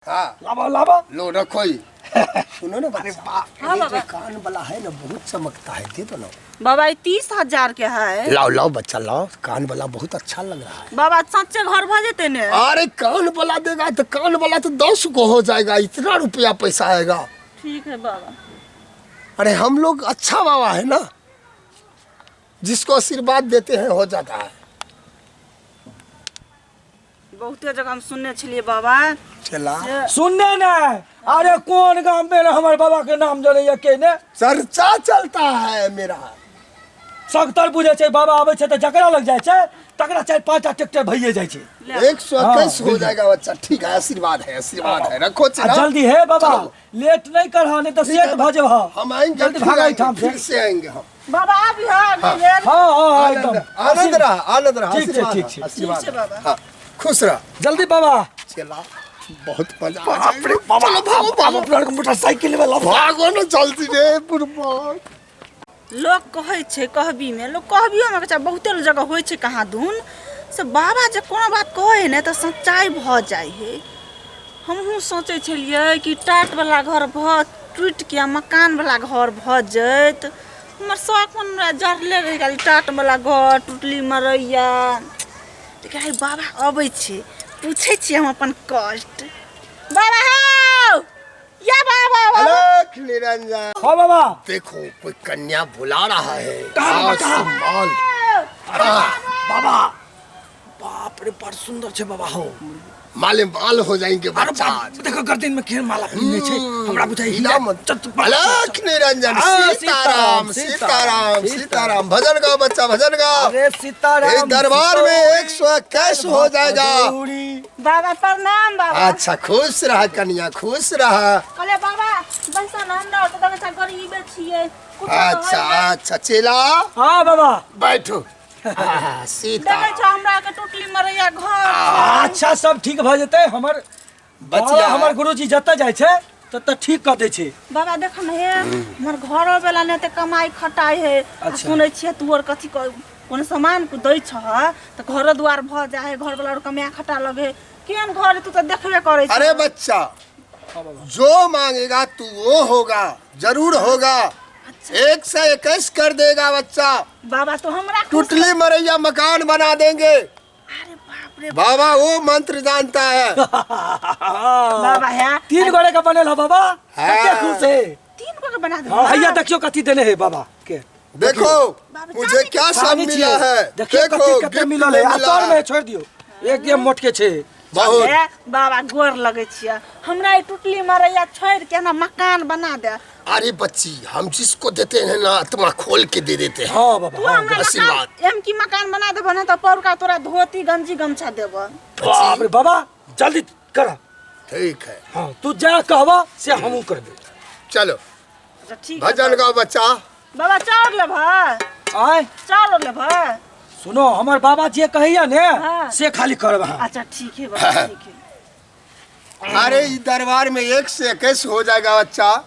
हाँ लावा लावा लो रखो ही सुनो ना अरे बच्चा, हाँ ये बाबा। जो कान वाला है ना बहुत चमकता है, दे दो ना। बाबा ये 30,000 के है। लाओ लाओ बच्चा लाओ, कान वाला बहुत अच्छा लग रहा है। बाबा सच्चे घर भ जेते ने। अरे कान वाला देगा तो कान वाला तो 10 को हो जाएगा, इतना रुपया पैसा आएगा। ठीक है बाबा। अरे हम लोग अच्छा बाबा है ना, जिसको आशीर्वाद देते हैं हो जाता है। बहुते जगह हम सुनने छलिए बाबा। चला सुनने ना। अरे कौन गांव में हमारे बाबा के नाम जरे के ने चर्चा चलता है मेरा। सख्तर बुझे छे बाबा आवे छे त जकरा लग जाय छे तकरा 4-5 ट्रैक्टर भइए जाय छे। 121 हो जाएगा बच्चा। ठीक है, आशीर्वाद है, आशीर्वाद है, रखो चला। जल्दी है बाबा, चलो। लेट नहीं करहा नहीं तो सेट भ जेबा। हम आएंगे, जल्दी फिर भागा आएंगे, ठाम से। फिर से आएंगे हम। बाबा आप यहाँ हाँ। हां एकदम आनंद रहा, आनंद रहा। ठीक छे, आशीर्वाद ठीक है, छे। आशीर्वाद ठीक छे है। बाबा। हाँ, खुश रहा। जल्दी बाबा। चला बहुत मजा आ जाएगा। चलो भागो भागो, अपना मोटरसाइकिल वाला भागो ना जल्दी रे बुढ़बा। लोग कहे छे कहबी में, लोग कहबियो में बच्चा बहुते जगह होय छे कहाँ दून से बाबा जे कोनो बात कहे ने तो सच्चाई भ जाय है। हमहू सोचे छलिए कि टाट वाला घर भ टूट के मकान वाला घर भ जात। हमर शौक मन जरले रह गेल टाट वाला घर टूटली मरैया। तो कहे बाबा अबै छे, पूछे छी हम अपन कष्ट। बाबा हो या बाबा अलख निरंजन। हां बाबा। देखो कोई कन्या बुला रहा है। कहाँ? संभाल। बाबा बाप रे बड़ सुंदर छे बाबा हो। माले माल हो जाएंगे अरे बच्चा। बाप देखो गर्दन में खेल माला पहनने छे हमरा बुझाई हीरा मत। अलख निरंजन। हाँ, सीताराम सीताराम सीताराम। भजन गाओ बच्चा, भजन गाओ। अरे सीताराम। इस दरबार में 121 हो जाएगा। बाबा प्रणाम बाबा। अच्छा खुश रहा कन्या, खुश रहा। कहले बाबा पैसा ना हमरा तो बच्चा गरीब छिए। अच्छा अच्छा चला हां बाबा बैठो। हाँ, सीता देखे छ हमरा के टूटली मरैया घर। अच्छा सब ठीक भ जते। हमर बचिया हमर गुरुजी जत्ता जाय छे तत्ता ठीक क दे छे। बाबा देख न हे हमर घरो वाला ने ते कमाई खटाई है। अच्छा। सुनै छिए तू और कथि कोन सामान को दै छ त घर द्वार भ जा है, घर वाला और कमाई खटा लगे। केन घर तू तो देखबे करे छ। अरे बच्चा जो मांगेगा तू वो होगा, जरूर होगा। 121 कर देगा बच्चा। बाबा तो हमरा टुटली मरैया मकान बना देंगे। अरे बाप रे बाबा वो मंत्र जानता है। बाबा है 3 गोरे का बनेला बाबा। हाँ। कते खुश है। 3 को के बना दे। हां हैया देखियो कथि देने है बाबा के। देखो मुझे क्या सब पानी मिला छिए। है। देखियो देखो कथि कते गिफ्ट मिलल है। में मिला आचार में है। छोड़ दियो। एकदम मोटके छे। बहुत। ए, बाबा गोर लगे छिए हमरा ई टूटली मरैया छोड़ के ना मकान बना दे। अरे बच्ची हम जिसको देते हैं ना आत्मा खोल के दे देते हैं। हां बाबा। तू हमरा आशीर्वाद। मकान एम की मकान बना देबो ना तो पौर का तोरा धोती गंजी गमछा देबो। बाप रे बाबा जल्दी करा। ठीक है हां तू जा कहवा से हमू कर दे। चलो अच्छा ठीक है भजन गाओ बच्चा। बाबा चाउर ले भाई, आय चाउर ले भाई। सुनो हमर बाबा जे कहिया ने हाँ। से खाली करबा। अच्छा ठीक है बाबा ठीक है। अरे इस दरबार में 121 हो जाएगा बच्चा।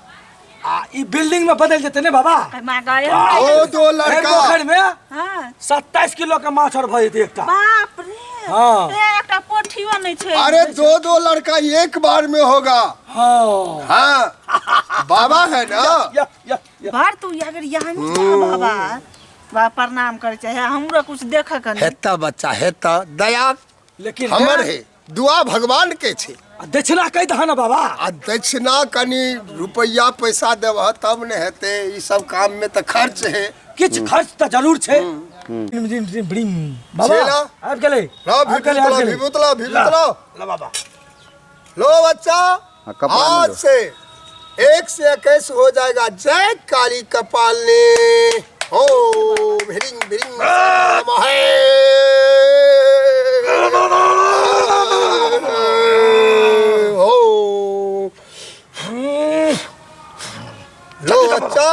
ई बिल्डिंग में बदल जेते ने बाबा। मैं गए वो दो एक लड़का पोखर में हां 27 किलो का माछ और भई एकटा। बाप रे हाँ। एकटा पोठियो नहीं छे। अरे दो लड़का एक बार में होगा। हां हाँ बाबा है ना। या भार तू अगर यहाँ नहीं जा बाबा बा प्रणाम करे चाहे हमरो कुछ देख कर हेता बच्चा हेता दया लेकिन हमर है, दुआ भगवान के छे। दक्षिणा कह दहा ना बाबा। आ दक्षिणा कनी रुपया पैसा देव तब ने हेते। ई सब काम में तो खर्च है। किछ खर्च त जरूर छे। बाबा छेला। आब गेले। लो भिबुतला भिबुतला। ला बाबा। लो बच्चा आज से 121 हो जाएगा। जय काली कपालनी। ओम ह्रीं ह्रीं नमः। ओम। लो बच्चा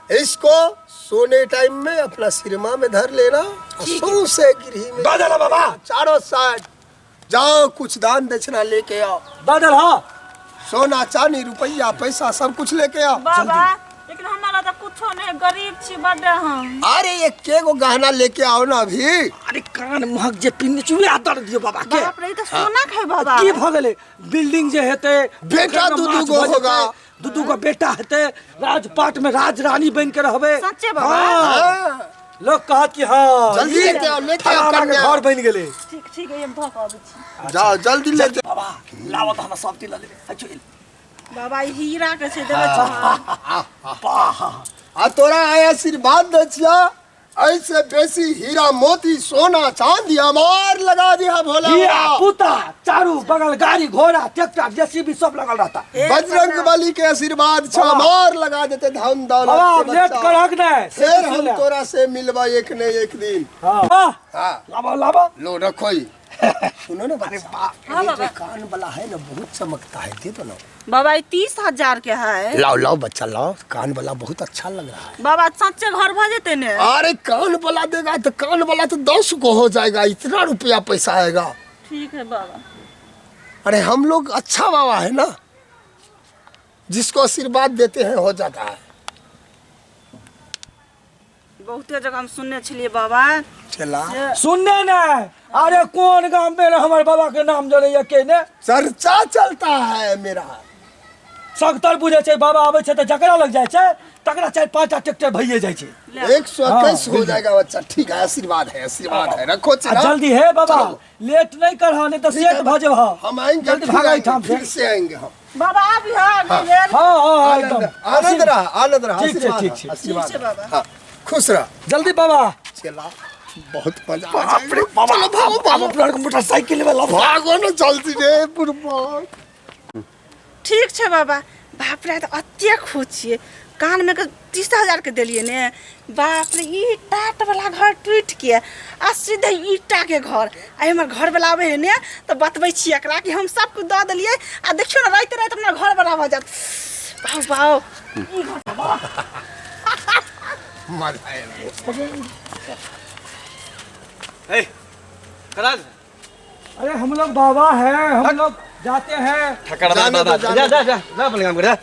इसको सोने टाइम में अपना सिरमा में धर लेना और सौ से गिरही में बादल बाबा। चारों साइड जाओ कुछ दान दक्षिणा लेके आओ। बादल हां सोना चांदी रुपया पैसा सब कुछ लेके आओ। बाबा लेकिन हमारा तो कुछो नहीं, गरीब छी बड़े हम। अरे एक के गो गहना लेके आओ ना अभी। अरे कान महक जे पिन चुए आदर दियो बाबा के। बाप रे, ई तो सोना खाए बाबा। की भ गेले? बिल्डिंग जे हेते, बेटा दू गो होगा, दू गो बेटा हेते, राजपाट में राज रानी बन के रहबे। सच्चे बाबा। हाँ। लोग कहत कि हां जल्दी लेके आओ कन्या घर बन गेले। ठीक है, हम धक आबै छी। जाओ जल्दी लेके बाबा लावत हम सब ती ल लेबे। चुल बाबा ई हीरा के छै, देबे छी। आ तोरा आया आशीर्वाद दे छिया, ऐसे बेसी हीरा मोती सोना चांदी हमार लगा दिया भोला हीरा बाबा। पुता चारू बगल गाड़ी घोड़ा ट्रैक्टर जेसीबी सब लगल रहता। बजरंग बली के आशीर्वाद छ हमार लगा देते धन दौलत बाबा के लेट बच्चा। करक नै फिर हम तोरा से मिलवा एक न एक दिन। हां हाँ लाबो लाबो। लो रखो ही। सुनो ना बच्चा, हाँ ये बाबा। जो कान वाला है ना बहुत चमकता है, दे दो ना। बाबा ई 30,000 के है। लाओ लाओ बच्चा लाओ, कान वाला बहुत अच्छा लग रहा है। बाबा सच्चे घर भ जेते ने। अरे कान वाला देगा तो कान वाला तो 10 को हो जाएगा, इतना रुपया पैसा आएगा। ठीक है बाबा। अरे हम लोग अच्छा बाबा है ना, जिसको आशीर्वाद देते हैं हो जाता है। बहुते जगह हम सुनने छलिए बाबा। चला सुनने ना। अरे कौन गांव में हमारे बाबा के नाम जरे के ने चर्चा चलता है मेरा। सख्तर बुझे छै बाबा आबै छै त जकरा लग जाय छै तकरा 4-5 ट्रैक्टर भइए जाय छै। 121 हो जाएगा बच्चा। ठीक है, आशीर्वाद है, आशीर्वाद है, रखो आ चला। जल्दी है बाबा, चलो। लेट नहीं कर नहीं तो ठीक है, सेट भजे हा। हम आएंगे, जल्दी फिर भागा आएंगे, ठाम से। फिर से आएंगे हम। बाबा आप यहाँ आ गए। हां हां एकदम आनंद रहा, आनंद रहा। ठीक छै, आशीर्वाद ठीक है, छै। आशीर्वाद ठीक छै है। बाबा। हाँ, खुश रह। जल्दी बाबा। चला बहुत मजा आ जाएगा। चलो भागो भागो, अपना मोटरसाइकिल में ला भागो ना जल्दी रे बुढ़बा। ठीक छै बाबा। बाप रे, तो अत्ते खुश छिए। कान में के 30,000 के दिलिए ने। बाप रे, ई टाट वाला घर टूट के आ सीधे ईटा के घर। आ हमर घर वाला आवे है ने तो बतबै छी एकरा कि हम सब कुछ द देलिए। आ देखियो ना रात रात अपना घर बना भ जात। वाओ वाओ, ई घर मजा आएगा। ए कराज अरे हम लोग बाबा हैं, हम लोग जाते हैं। ठकड़ जाने दादा दो, जा जा जा जा बोल काम कर जा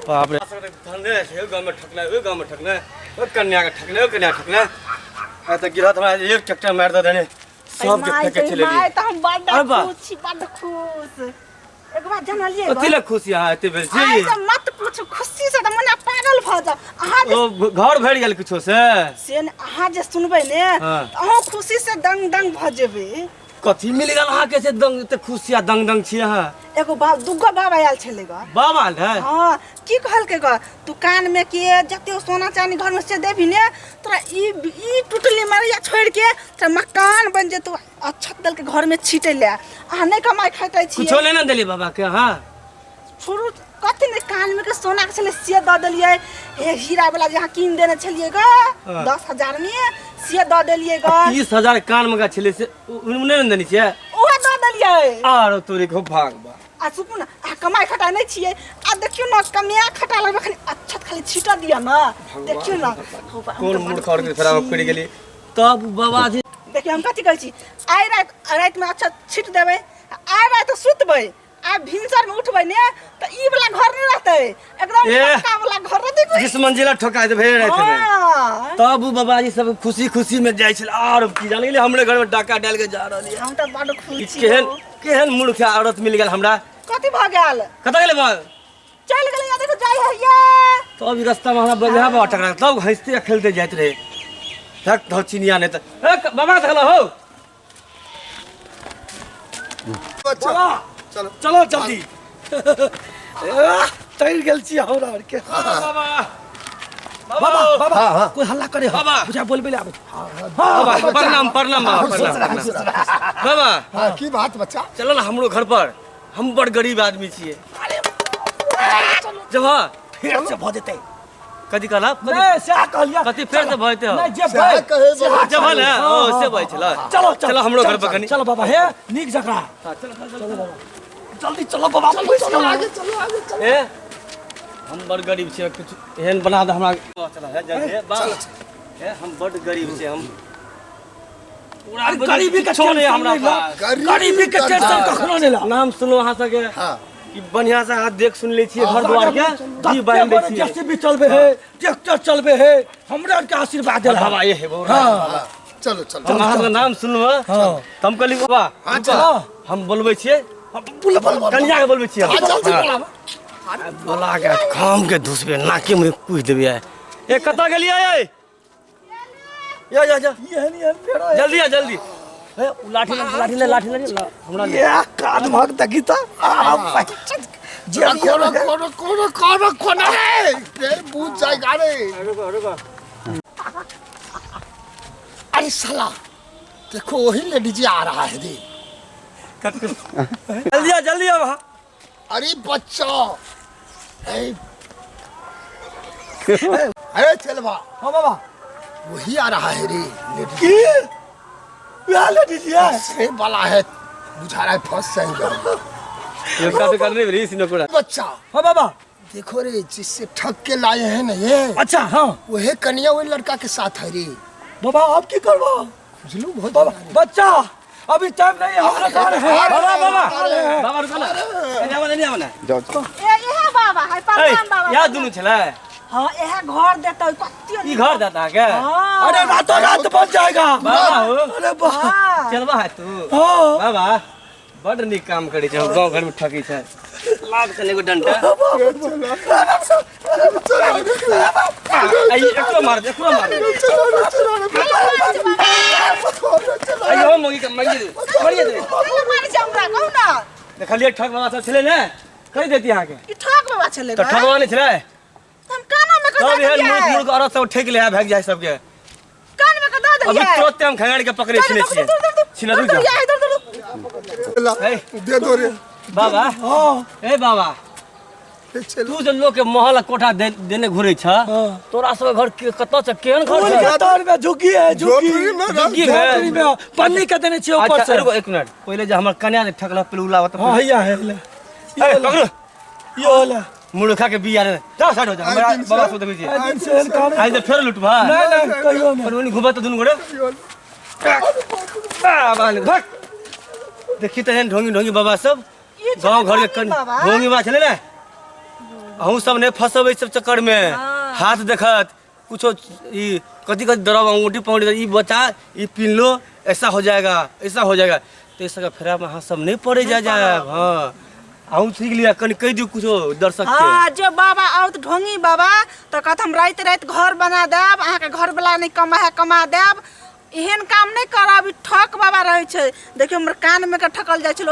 बाप रे धंधे से गांव में ठकना है, गांव में ठकना है, ओ कन्या का ठकना है, कन्या ठकना है। त गिरा हमरा एक ट्रैक्टर मार दे देने सब के फेंके चले माय गए। तो हम अरे बड़ वाह। खुश छी, बड़ खुश। एक बार जानलिए अतिले खुशी है एते बेर आई छी तो मत पूछो, खुशी से तो मने पागल भ जा। अहाँ ओ घर भर गेल किछो से से ने अहाँ जे सुनबै ने हाँ। तो अहाँ खुशी से दंग दंग भ जेबै। कथी मिल गेल अहाँ के से दंग ते खुशिया दंग दंग छी अहाँ एगो बाप दुगो बाबा आयल छलै ग। बाबा आल है हाँ, की कहलकै ग दुकान में के जते सोना चांदी घर में से देबी ने तोरा ई टुटली मरिया छोड़ के तोरा मकान बन जेतौ। अच्छा दल के घर में छीटे ले। अहाँ नहीं कमाई खाइते छी। कुछो लेना देली बाबा के हां छोड़ू, कथी ने कान में के सोना के छलै से द देलिए। हे हीरा वाला जहाँ कीन देने छलिए ग हाँ। 10,000 में से द देलिए ग। 30,000 कान में छले से उन्ने ने देनी छै ओहे द देलिए। आरो तोरे को भाग बा आ सुनू ना, आ कमाई खटा नहीं छिए। आ देखियो ना कमिया खटा लगबे खाली अच्छा खाली छीटा दिया ना। देखियो ना हो बा, कौन मूड खौर के फेरा में पड़ गेली तब बाबा जी देखियो हम कथी कहै छी। आइ रात में अच्छा छीट देबै, आइ रात सुतबै, आ भिनसर में उठबै ने त ई वाला घर नहीं रहतै, एकदम ए, पक्का वाला घर रहतै। 20 मंजिला ठोका दे भेड़ रहते में हां, तब बाबा जी सब खुशी खुशी में जाय छल और की जान गेली हमरे घर में डाका डाल के जा रहली हम त बड़ खुश छी। केहन केहन मूर्ख औरत मिल गेल हमरा कथी भ गेल? कत गेले बाल चल गेलै, या देखो जाय है ये। तब ई रास्ता में हमरा बजा बा टकरा तब हंसते खेलते जात रहे धक धक चिनिया ने त ए बाबा देखला हो बच्चा बाबा चलो चलो जल्दी। तैर गेल छी हमरा और के। बाबा बाबा बाबा हाँ, हाँ। कोई हल्ला करे हो बाबा। बुझा बोलबे ले आबे। बाबा प्रणाम प्रणाम बाबा प्रणाम बाबा हाँ की बात बच्चा? चलो ना हमरो घर पर हम बड़ गरीब आदमी छिए जब हाँ फिर से भ जेतै। कथी कहला नहीं से कहलिया कथी फेर से भइते हो नहीं जे सएह भाई कहे बाबा। जब है ना ओ से भइ छला चलो चलो हमरो घर पर कनी चलो बाबा हे नीक जकरा चलो बाबा जल्दी चलो बाबा चलो आगे चलो। ए हम बड़ गरीब छिए कुछ एहन बना दे हमरा चला है जल्दी बस ए हम बड़ गरीब छिए हम पूरा गरीबी का छोड़े हमरा टेंशन पास गरीबी के टेंशन कखनो नहीं ला। नाम सुनो अहाँ सके हाँ कि बढ़िया से हाथ देख सुन ले छिए घर द्वार के जी बांध दे छिए जेसीबी चलबे है ट्रैक्टर चलबे है हमरा के आशीर्वाद देला बाबा ये है बाबा हां चलो चलो महाराज का नाम सुनलो हां तम कहली बाबा अच्छा हम बोलबे छिए कन्या के बोलबे छिए बोला के काम के धुसबे नाके में कुछ देबे ए कता गेलिए या ये नहीं फेरो जल्दी आ जल्दी ए लाठी हमरा ले ये कान भाग तकीता कोना रे रे पूछ जाएगा रे रुको अरे साला देखो वही लेडी जी आ रहा है रे जल्दी आ वहां अरे बच्चा अरे चल बा हां बाबा वही आ रहा है रे लेडी की या लेडी जी है से वाला है बुझा रहा है फंस जाएगा ये का करने रही सिनो कोड़ा बच्चा हां बाबा देखो रे जिससे ठग के लाए हैं ना ये अच्छा हां वही कन्या वही लड़का के साथ है रे बाबा आप की करबो बुझलू बहुत बाबा बच्चा अभी टाइम नहीं है हमरा कार है बाबा रुको ना नहीं आना एहे बाबा है प्रणाम बाबा या दुनु छला हां एहे घर देतै कत्ती ई घर देता के अरे रातों रात बन जाएगा बाबा हो अरे बाबा चलबा है तू हां बाबा बड़ निक काम करै छै गांव घर में ठकी छै लाग चले एगो डंटा आई एकरो मार आयो मोगी के मगिए दे मार जाऊंगा कहू ना देखलिए ठग बाबा सब छले ने कहि देती अहाँ के ई ठग बाबा चले तो ठगवा नहीं छले हम कानो में सब कदा एहन मूर्ख औरत सब ठेक ले भाग जाए सबके कान में कदा अभी दिया तुरंत हम खंगाड़ के पकड़े छिने छिए छिना रुक जा दे दो रे बाबा हां ए बाबा तू जो लोग के महल कोठा देने घुरे छ तोरा सब घर के कत छ केहन घर बोल छ के तार में झुकी है झुकी झुग्गी है? झोपड़ी में पन्नी के देने छिए ऊपर अच्छा से रुको एक मिनट पहले जो हमर कन्या जे ठकला पेलुला बता हां हैया है ले ए पकड़ो ये होला मुर्खा के बिया रे जा साइड हो जा हमरा बाबा से देखै छी दिन से काम आज तो फेर लुटबा नहीं कहियो पर उनी घुबा तो दुनु गोड़े बाबा ने भाग देखी त ढोंगी बाबा सब गांव घर के ढोंगी बा छले ना अहूँ सब ने फंसब सब चक्कर में हाथ देखत कुछो ई कथी दरब अंगूठी पकड़ ई बचा ई पिन लो ऐसा हो जाएगा तो इस का फेरा में हाँ सब नहीं पड़े जा हाँ अहूँ सीख लिया कहीं कह दियो कुछो दर्शक के हां जे बाबा आउत ढोंगी बाबा तो कहत हम रात घर बना देब अहाँ के घर वाला नहीं कमा देब एहन काम नहीं करब ठक बाबा रहे छै देखियो हमर कान में के ठकल जाय छै